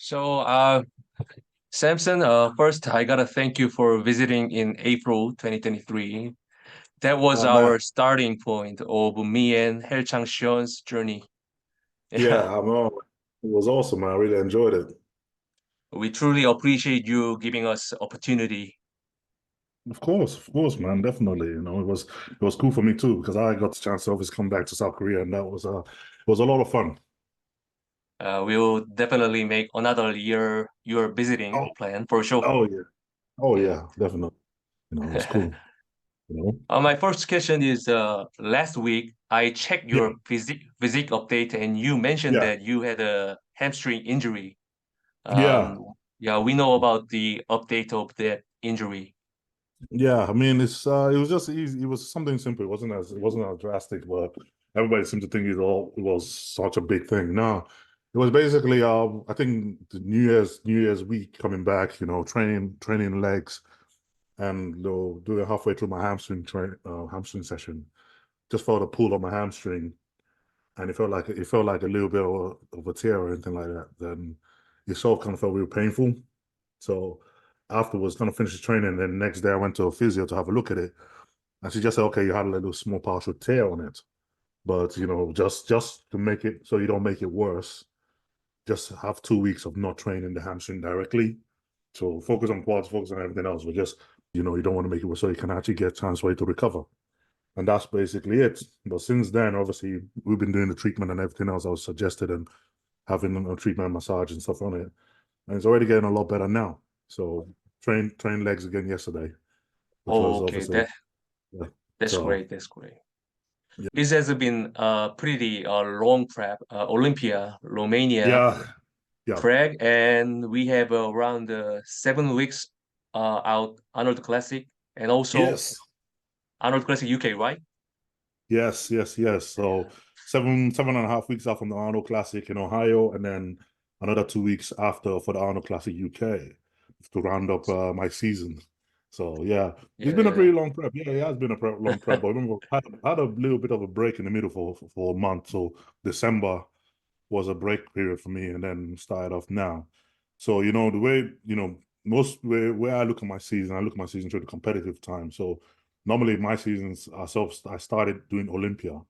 So, Samson, first, I gotta thank you for visiting in April 2023. That was Oh man, our starting point of me and Hae-Chang Sean's journey. yeah, Yeah, it was awesome, man. I really enjoyed it. we truly appreciate you giving us opportunity. Of course, man, definitely. It was cool for me too because I got the chance to obviously come back to South Korea, and that was it was a lot of fun. We'll definitely make another year your visiting Oh, plan for sure. oh yeah, oh Yeah. yeah, definitely. It was cool. You know, My first question is, last week I checked yeah, your physique update and you mentioned yeah, that you had a hamstring injury. yeah, Yeah, we know about the update of that injury. yeah. I mean, it was just easy. It was something simple. It wasn't as drastic, but everybody seemed to think it was such a big thing. No, it was basically I think the New Year's week coming back. Training legs. And doing halfway through my hamstring session, just felt a pull on my hamstring, and it felt like a little bit of a tear or anything like that. Then it sort of kind of felt real painful. So afterwards, kind of finished the training, and then the next day I went to a physio to have a look at it, and she just said, "Okay, you had a little small partial tear on it, but just to make it so you don't make it worse, just have 2 weeks of not training the hamstring directly. So focus on quads, focus on everything else, but just you don't want to make it worse so you can actually get a chance way to recover. And that's basically it. But since then, obviously, we've been doing the treatment and everything else I was suggested and having a treatment massage and stuff on it. And it's already getting a lot better now. So train legs again yesterday, which Oh, was okay, obviously yeah. that's So great. That's great. yeah. This has been a pretty long prep. Olympia, Romania, Yeah. Yeah. Prague, and we have around 7 weeks out Arnold Classic and also Yes. Arnold Classic UK, right? Yes, yes, yes. So 7.5 weeks out from the Arnold Classic in Ohio, and then another 2 weeks after for the Arnold Classic UK to round up my season. So yeah, it's Yeah, been a yeah. pretty long prep. Yeah, it has been a long prep. But I remember I had a little bit of a break in the middle for a month. So December was a break period for me, and then started off now. So the way most where I look at my season through the competitive time. So normally my seasons are I started doing Olympia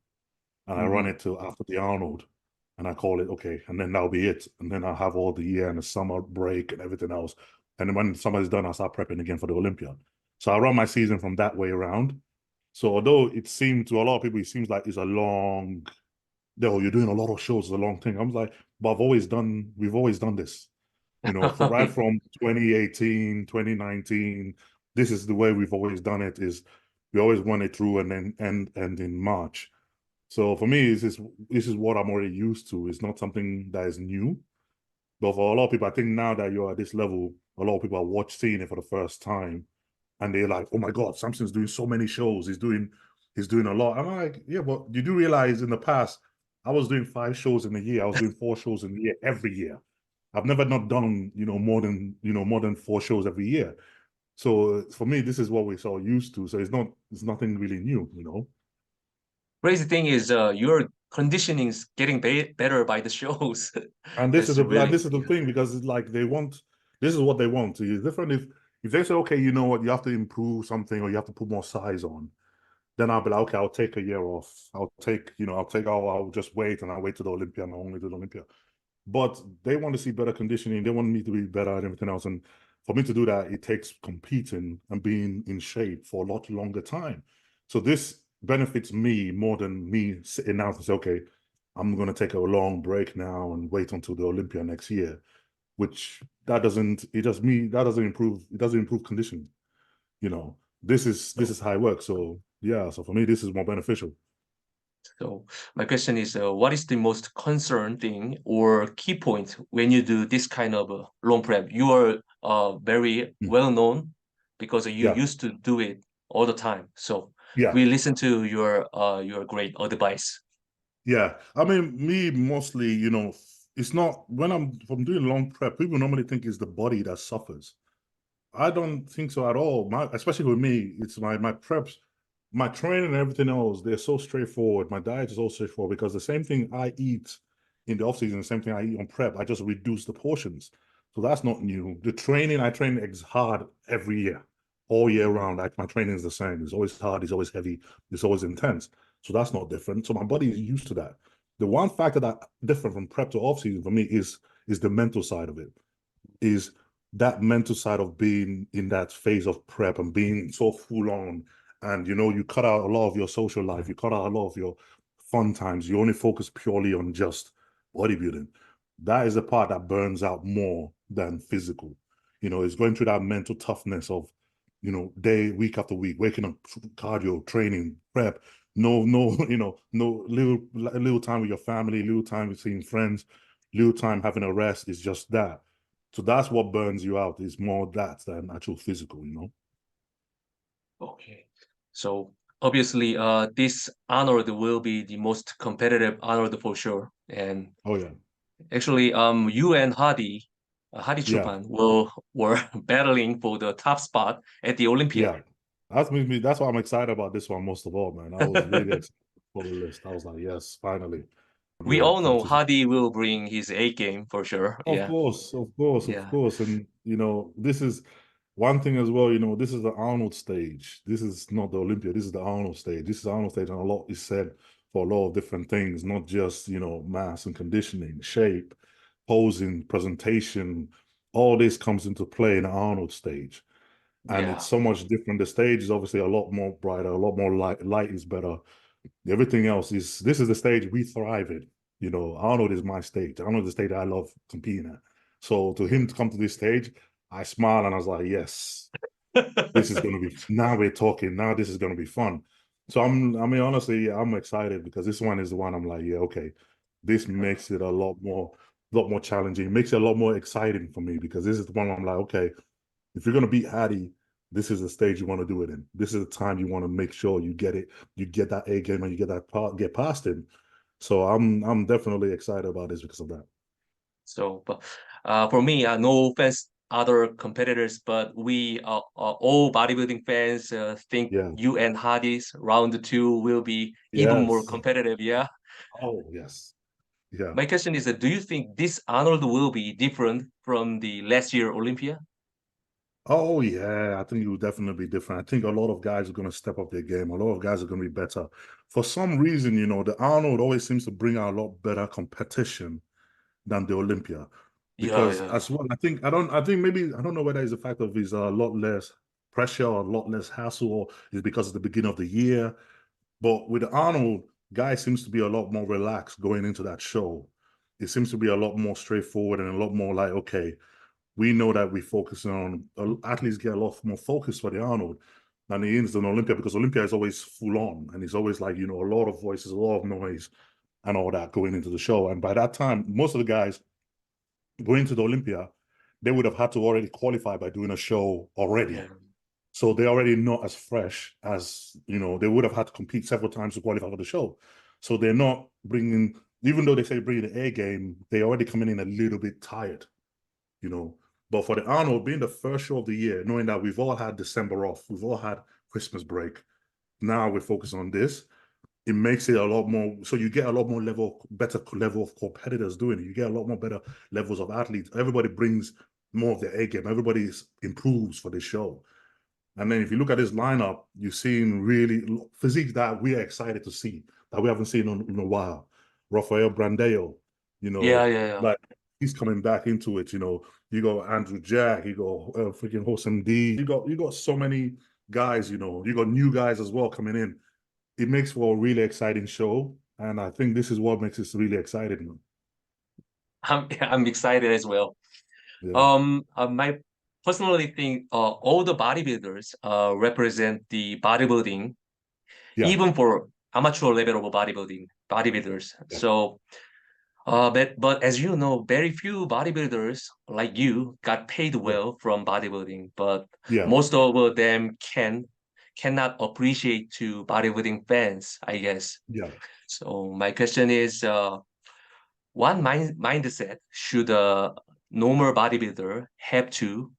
and I run Mhm. it till after the Arnold, and I call it okay, and then that'll be it, and then I'll have all the year and the summer break and everything else, and then when the summer is done, I'll start prepping again for the Olympia. So I run my season from that way around. So although it seemed to a lot of people, it seems like it's a long no, you're doing a lot of shows, it's a long thing. I'm like, but we've always done this, right from 2018, 2019. This is the way we've always done it, is we always run it through and then end in March. So for me, this is what I'm already used to. It's not something that is new. But for a lot of people, I think now that you're at this level, a lot of people are seeing it for the first time, and they're like, "Oh my God, Samson's doing so many shows. He's doing a lot." I'm like, "Yeah, but you do realize in the past, I was doing 5 shows in a year. I was doing 4 shows in a year every year. I've never not done more than 4 shows every year. So for me, this is what we're so used to. So it's nothing really new. Crazy thing is, your conditioning is getting better by the shows. And this is That's the and really, this is the yeah. thing because it's like they want this is what they want. It's different if they say, okay, you know what, you have to improve something or you have to put more size on, then I'll be like, okay, I'll take a year off. I'll just wait and I'll wait to the Olympia and I'll only do the Olympia. But they want to see better conditioning. They want me to be better and everything else. And for me to do that, it takes competing and being in shape for a lot longer time. So this benefits me more than me sitting down and say, okay, I'm going to take a long break now and wait until the Olympia next year, which it doesn't improve conditioning. This is how it works. So yeah, so for me, this is more beneficial. So my question is, what is the most concern thing or key point when you do this kind of long prep? You are very Mm. well known because you Yeah, used to do it all the time. So yeah. we listen to your great advice. Yeah, I mean, me mostly, it's not when if I'm doing long prep, people normally think it's the body that suffers. I don't think so at all. Especially with me, it's my preps, my training and everything else, they're so straightforward. My diet is all straightforward because the same thing I eat in the off season, the same thing I eat on prep. I just reduce the portions. So that's not new. The training, I train hard every year, all year round. Like my training is the same. It's always hard. It's always heavy. It's always intense. So that's not different. So my body is used to that. The one factor that different from prep to off season for me is the mental side of it. Is that mental side of being in that phase of prep and being so full on, and you cut out a lot of your social life, you cut out a lot of your fun times, you only focus purely on just bodybuilding. That is the part that burns out more than physical. It's going through that mental toughness of day, week after week, waking up, cardio, training, prep, no no little time with your family, little time with seeing friends, little time having a rest. Is just that. So that's what burns you out, is more that than actual physical. Okay. So obviously, this Arnold will be the most competitive Arnold for sure. And Oh yeah. actually, you and Hadi Yeah. Chupan were battling for the top spot at the Olympia. Yeah. That's why I'm excited about this one most of all, man. I was really excited for the list. I was like, yes, finally. I'm We here all know competition. Hadi will bring his A game for sure. Of Yeah, course, of course, of yeah, course. And this is one thing as well, this is the Arnold stage. This is not the Olympia. This is the Arnold stage. This is the Arnold stage, and a lot is said for a lot of different things, not just, mass and conditioning, shape, posing, presentation. All this comes into play in the Arnold stage. And yeah, it's so much different. The stage is obviously a lot more brighter, a lot more light. Light is better. Everything else is, this is the stage we thrive in. Arnold is my stage. Arnold is the stage I love competing at. So to him to come to this stage, I smile and I was like, yes, this is going to be, now we're talking. Now this is going to be fun. So I mean, honestly, yeah, I'm excited because this one is the one I'm like, yeah, okay, this makes it a lot more challenging. It makes it a lot more exciting for me because this is the one I'm like, okay, if you're going to beat Hattie, this is the stage you want to do it in. This is the time you want to make sure you get it, you get that A game, and you get past him. So I'm definitely excited about this because of that. So, but for me, no offense other competitors, but we are all bodybuilding fans think Yeah. you and Hadi's round two will be even more Yes. competitive. Yeah. Oh, yes. Yeah. My question is, do you think this Arnold will be different from the last year Olympia? Oh, yeah. I think it will definitely be different. I think a lot of guys are going to step up their game. A lot of guys are going to be better. For some reason, the Arnold always seems to bring out a lot better competition than the Olympia. Yeah, Because yeah, as well, I think maybe, I don't know whether it's the fact of his a lot less pressure or a lot less hassle, or is because it's the beginning of the year. But with Arnold, guy seems to be a lot more relaxed going into that show. It seems to be a lot more straightforward and a lot more like, okay, we know that we're focusing on, athletes get a lot more focus for the Arnold than the is an Olympia, because Olympia is always full on and it's always like, a lot of voices, a lot of noise and all that going into the show. And by that time, most of the guys going to the Olympia, they would have had to already qualify by doing a show already. yeah. So they're already not as fresh as, they would have had to compete several times to qualify for the show. So they're not bringing, even though they say bringing the A game, they're already coming in a little bit tired, you know. But for the Arnold, being the first show of the year, knowing that we've all had December off, we've all had Christmas break, now we're focused on this, it makes it a lot more, so you get a lot more better level of competitors doing it. You get a lot more better levels of athletes. Everybody brings more of their A game. Everybody improves for this show. And then if you look at this lineup, you're seeing really physiques that we are excited to see, that we haven't seen in a while. Rafael Brandeo, Yeah, yeah, yeah. like he's coming back into it. You got Andrew Jack, you got freaking Hosam D. You got so many guys. You got new guys as well coming in. It makes for a really exciting show, and I think this is what makes it really exciting. I'm excited as well. Yeah, My personally think all the bodybuilders represent the bodybuilding, yeah, even for amateur level of bodybuilders. yeah, So, but as you know, very few bodybuilders like you got paid yeah, well from bodybuilding, but yeah. most of them cannot appreciate to bodybuilding fans, I guess. Yeah. So my question is, what mindset should a normal bodybuilder have to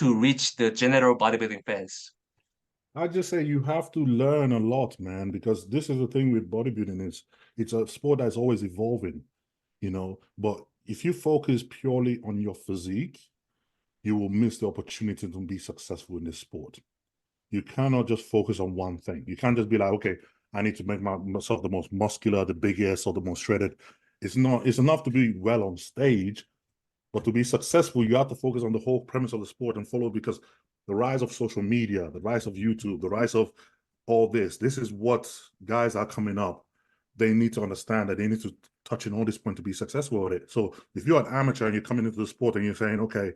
reach the general bodybuilding fans? I just say you have to learn a lot, man, because this is the thing with bodybuilding is it's a sport that's always evolving. you know. But if you focus purely on your physique, you will miss the opportunity to be successful in this sport. You cannot just focus on one thing. You can't just be like, okay, I need to make myself the most muscular, the biggest, or the most shredded. It's not. It's enough to be well on stage, but to be successful, you have to focus on the whole premise of the sport and follow, because the rise of social media, the rise of YouTube, the rise of all this is what guys are coming up. They need to understand that they need to touch in all this point to be successful at it. So if you're an amateur and you're coming into the sport and you're saying, okay,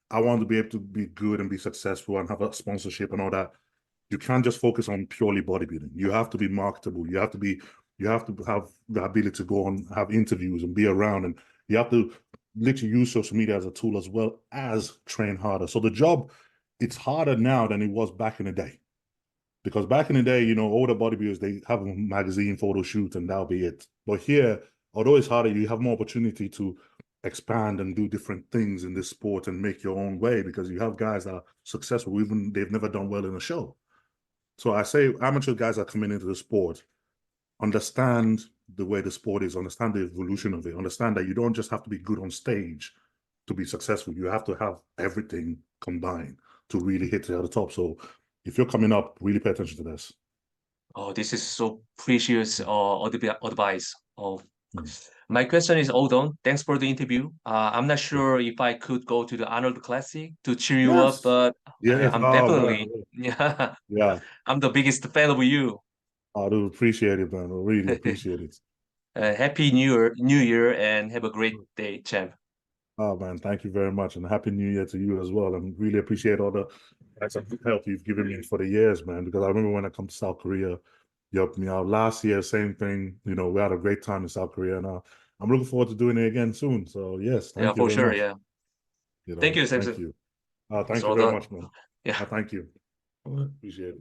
I want to be able to be good and be successful and have a sponsorship and all that, you can't just focus on purely bodybuilding. You have to be marketable. You have to have the ability to go on, have interviews and be around, and you have to literally use social media as a tool as well as train harder. So the job, it's harder now than it was back in the day. Because back in the day, you know, older bodybuilders, they have a magazine photo shoot and that'll be it. But here, although it's harder, you have more opportunity to expand and do different things in this sport and make your own way, because you have guys that are successful, even they've never done well in a show. So I say amateur guys are coming into the sport, understand the way the sport is, understand the evolution of it, understand that you don't just have to be good on stage to be successful. You have to have everything combined to really hit the top. So if you're coming up, really pay attention to this. Oh, this is so precious advice. Oh, Mm. my question is all done. Thanks for the interview. I'm not sure if I could go to the Arnold Classic to cheer you up, Yes. but Yes. I'm Oh, definitely, man. yeah, Yeah. I'm the biggest fan of you. I do appreciate it, man. I really appreciate it. Happy New Year, and have a great day, champ. Oh, man, thank you very much. And Happy New Year to you as well. And really appreciate all the help you've given me for the years, man. Because I remember when I come to South Korea, you helped me out last year, same thing. You know, we had a great time in South Korea. And I'm looking forward to doing it again soon. So, yes, Yeah, thank you for very sure. much. Yeah. You Thank know, you, thank Samson. you. Thank you So very the much, man. yeah. Thank you. Appreciate it.